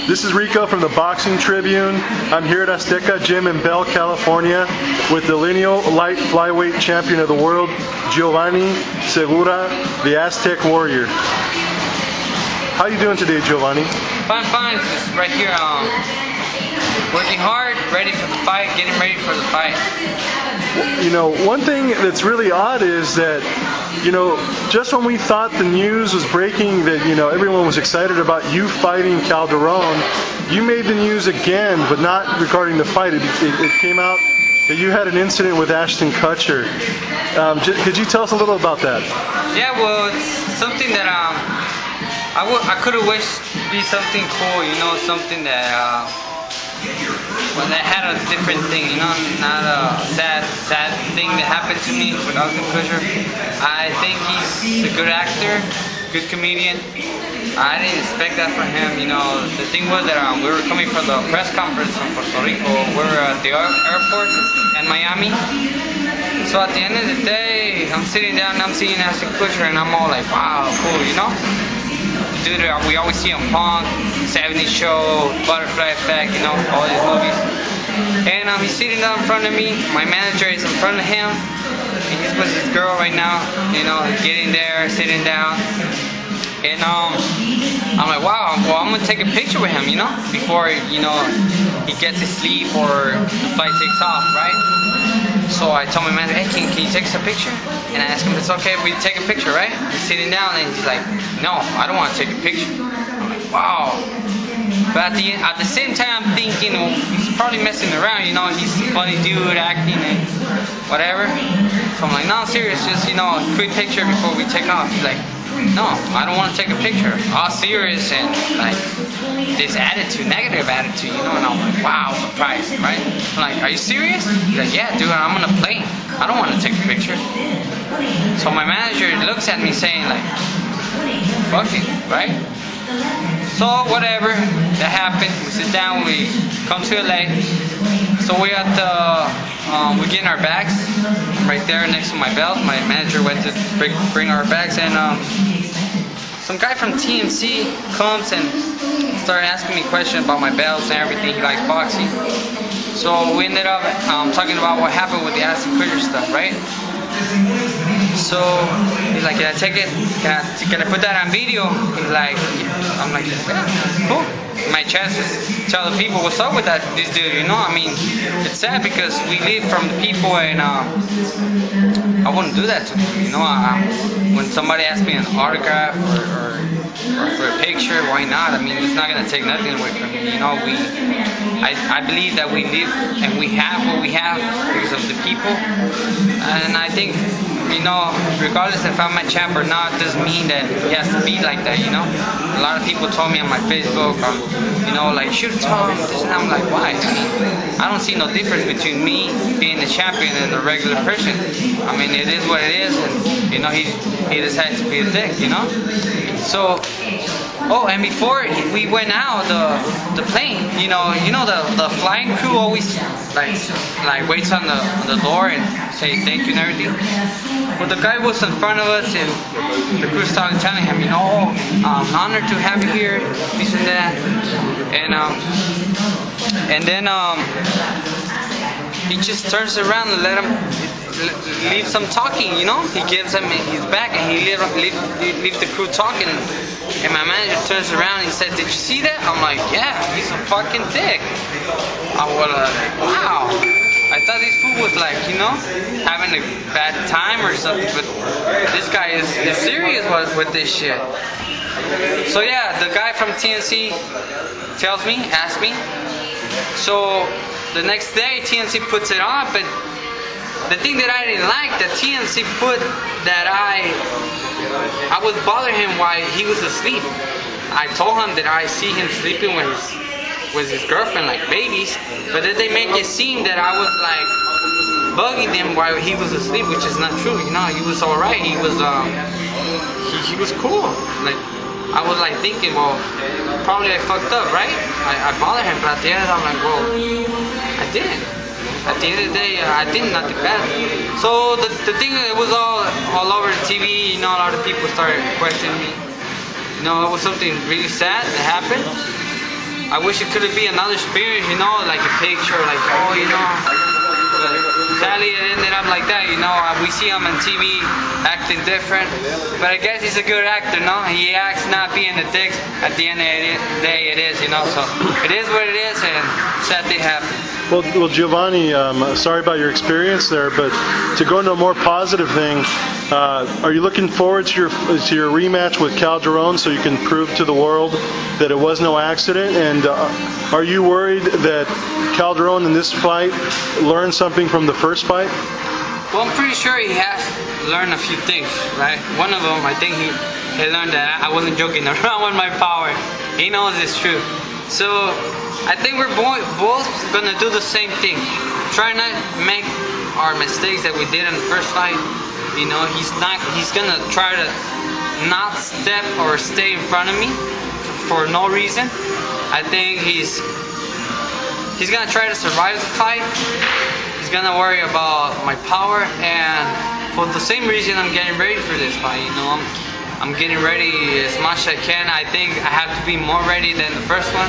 This is Rico from the Boxing Tribune. I'm here at Azteca Gym in Bell, California with the lineal light flyweight champion of the world, Giovani Segura, the Aztec Warrior. How you doing today, Giovani? Fine. Just right here, working hard, ready for the fight, getting ready for the fight. You know, one thing that's really odd is that, you know, just when we thought the news was breaking that, you know, everyone was excited about you fighting Calderon, you made the news again, but not regarding the fight. It came out that you had an incident with Ashton Kutcher. Could you tell us a little about that? Yeah, well, it's something that I could have wished to be something cool, you know, something that well, that had a different thing, you know, not a sad thing that happened to me with Ashton Kutcher. I think he's a good actor, good comedian. I didn't expect that from him, you know. The thing was that we were coming from the press conference from Puerto Rico. We were at the airport in Miami. So at the end of the day, I'm sitting down and I'm seeing Ashton Kutcher and I'm all like, wow, cool, you know? Dude, we always see him Punk, 70s Show, Butterfly Effect, you know, all these movies. And he's sitting down in front of me. My manager is in front of him. And he's with his girl right now, you know, getting there, sitting down. And I'm like, wow, well, I'm gonna take a picture with him, you know, before, you know, he gets his sleep or the flight takes off, right? So I told my manager, hey, can you take us a picture? And I asked him if it's okay if we take a picture, right? He's sitting down and he's like, no, I don't want to take a picture. I'm like, wow. But at the same time, I'm thinking, well, he's probably messing around, you know, he's a funny dude acting and whatever. So I'm like, no, I'm serious, just, you know, a quick picture before we take off. He's like, no, I don't want to take a picture. All serious and like this attitude, negative attitude, you know, and I'm like, wow, surprised, right? I'm like, are you serious? He's like, yeah, dude, I'm on a plane. I don't want to take a picture. So my manager looks at me saying like, fuck it, right? So whatever, that happened. We sit down, we come to LA. So we at we getting our bags right there next to my belt. My manager went to bring our bags, and some guy from TMC comes and started asking me questions about my belts and everything. He likes boxing. So we ended up talking about what happened with the Ashton Kutcher stuff, right? So he's like, can I take it? Can I put that on video? He's like, I'm like, yeah, cool. My chance is to tell the people what's up with this dude, you know? I mean, it's sad because we live from the people, and I wouldn't do that to them, you know? When somebody asks me an autograph or for a picture, why not? I mean, it's not gonna take nothing away from me, you know? I believe that we live and we have what we have because of the people, and I think, you know, regardless if I'm a champ or not, doesn't mean that he has to be like that, you know? A lot of people told me on my Facebook, you know, like, shoot Tom, this, and I'm like, why? I mean, I don't see no difference between me being the champion and a regular person. I mean, it is what it is, and, you know, he decided to be a dick, you know? So, oh, and before we went out, the plane, you know, the flying crew always like waits on the door and say thank you and everything. Well, the guy was in front of us, and the crew started telling him, you know, I'm honored to have you here, this and that, and then he just turns around and leaves them talking, you know. He gives them his back and he leaves the crew talking. And my manager turns around and he said, did you see that? I'm like, yeah, he's a fucking dick. I was like, wow. I thought this fool was like, you know, having a bad time or something, but this guy is serious with this shit. So yeah, the guy from TNC asks me. So the next day TNC puts it on, but the thing that I didn't like, that TNC put that I would bother him while he was asleep. I told him that I see him sleeping with his girlfriend like babies, but then they make it seem that I was like bugging him while he was asleep, which is not true. You know, he was alright. He was he was cool. Like, I was like thinking, well, probably I fucked up, right? I bothered him, but at the end I'm like, well, I didn't. At the end of the day, I did nothing bad. So the thing, it was all over the TV. You know, a lot of people started questioning me. You know, it was something really sad that happened. I wish it could be another experience, you know, like a picture, like, oh, you know. But sadly, it ended up like that, you know. We see him on TV acting different, but I guess he's a good actor, no? He acts not being a dick. At the end of the day, it is, you know. So it is what it is, and sad thing happened. Well, Giovani, sorry about your experience there, but to go into a more positive thing, are you looking forward to your rematch with Calderon so you can prove to the world that it was no accident? And are you worried that Calderon in this fight learned something from the first fight? Well, I'm pretty sure he has learned a few things, right? One of them, I think he learned that I wasn't joking around with my power. He knows it's true. So I think we're both gonna do the same thing. Try not make our mistakes that we did in the first fight. You know, he's gonna try to not step or stay in front of me for no reason. I think he's gonna try to survive the fight. He's gonna worry about my power, and for the same reason I'm getting ready for this fight. You know, I'm getting ready as much as I can. I think I have to be more ready than the first one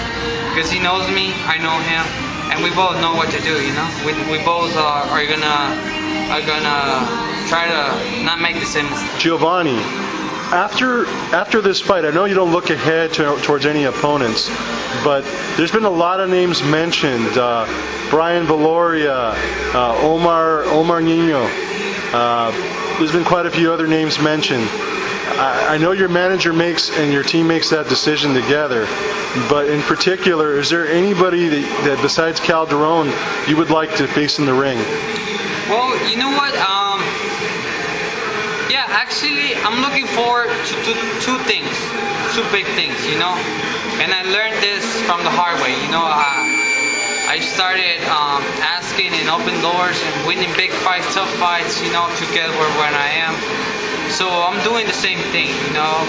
because he knows me, I know him, and we both know what to do. You know, we both are gonna try to not make the same mistake. Giovani, after this fight, I know you don't look ahead towards any opponents, but there's been a lot of names mentioned. Brian Valoria, Omar Nino. There's been quite a few other names mentioned. I know your manager and your team makes that decision together, but in particular, is there anybody that besides Calderon you would like to face in the ring? Well, you know what? Yeah, actually, I'm looking forward to two things, two big things, you know. And I learned this from the hard way, you know. I started asking and open doors and winning big fights, tough fights, you know, to get where I am. So I'm doing the same thing, you know.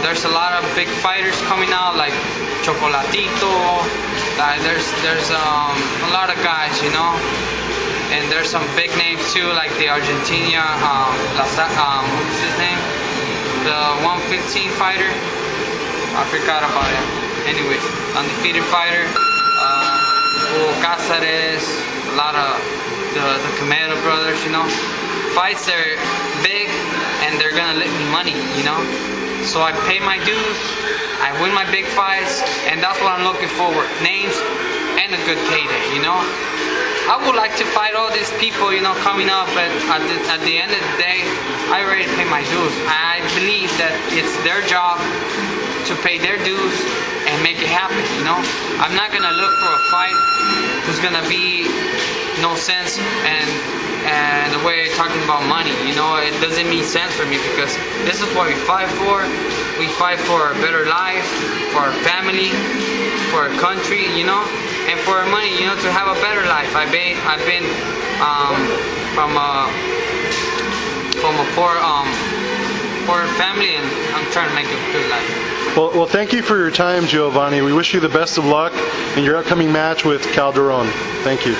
There's a lot of big fighters coming out, like Chocolatito. There's a lot of guys, you know. And there's some big names too, like the Argentina, what's his name? The 115 fighter. I forgot about it. Anyways, undefeated fighter. Cáceres, a lot of the Camaro brothers, you know. Fights that are big and they're gonna let me money, you know. So I pay my dues, I win my big fights, and that's what I'm looking forward. Names and a good payday, you know. I would like to fight all these people, you know, coming up, but at the end of the day, I already pay my dues. I believe that it's their job to pay their dues and make it happen, you know. I'm not gonna look for a fight who's gonna be no sense and the way you're talking about money, you know, it doesn't make sense for me because this is what we fight for. We fight for a better life, for our family, for our country, you know, and for our money, you know, to have a better life. I've been from a poor family, and I'm trying to make a good life. Well, thank you for your time, Giovani. We wish you the best of luck in your upcoming match with Calderon. Thank you.